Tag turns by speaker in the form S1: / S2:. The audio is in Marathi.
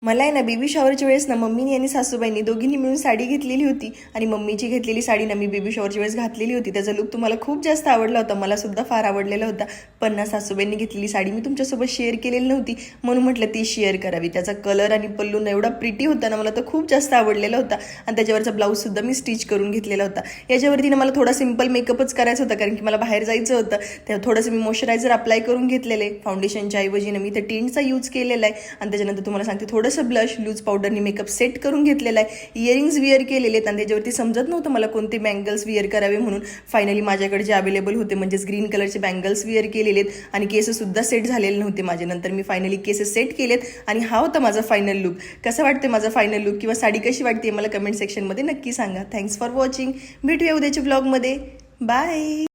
S1: मला आहे ना बेबी शॉवरच्या वेळेस ना मम्मीनी आणि सासूबाईंनी दोघींनी मिळून साडी घेतलेली होती आणि मम्मीची घेतलेली साडी ना मी बेबी शॉवरच्या वेळेस घातलेली होती. त्याचा लुक तुम्हाला खूप जास्त आवडला होता, मला सुद्धा फार आवडलेला होता. पण ना सासूबाईंनी घेतलेली साडी मी तुमच्यासोबत शेअर केलेली नव्हती, म्हणून म्हटलं ती शेअर करावी. त्याचा कलर आणि पल्लू ना एवढा प्रिटी होता ना, मला तो खूप जास्त आवडलेला होता आणि त्याच्यावरचा ब्लाऊज सुद्धा मी स्टिच करून घेतलेला होता. याच्यावरती ना मला थोडा सिंपल मेकअपच करायचा होता, कारण की मला बाहेर जायचं होतं. तेव्हा थोडंसं मी मॉइश्चरायझर अप्लाय करून घेतलेलं आहे. फाउंडेशनच्या ऐवजी ना मी इथं टिंटचा यूज केलेला आहे आणि त्याच्यानंतर तुम्हाला सांगते थोडंसं ब्लश लूज पावडरनी मेकअप सेट करून घेतलेला आहे. इयरिंग्स विअर केलेले आहेत आणि त्याच्यावरती समजत नव्हतं मला कोणते बँगल्स विअर करावे, म्हणून फायनली माझ्याकडे जे अवेलेबल होते म्हणजेच ग्रीन कलरचे बँगल्स विअर केलेले आहेत. आणि केस सुद्धा सेट झालेले नव्हते माझे, नंतर मी फायनली केस सेट केलेत आणि हा होता माझा फायनल लुक. कसं वाटते माझा फायनल लुक किंवा साडी कशी वाटते मला कमेंट सेक्शनमध्ये नक्की सांगा. Thanks for watching. भेटूया उद्याच्या ब्लॉगमध्ये. बाय.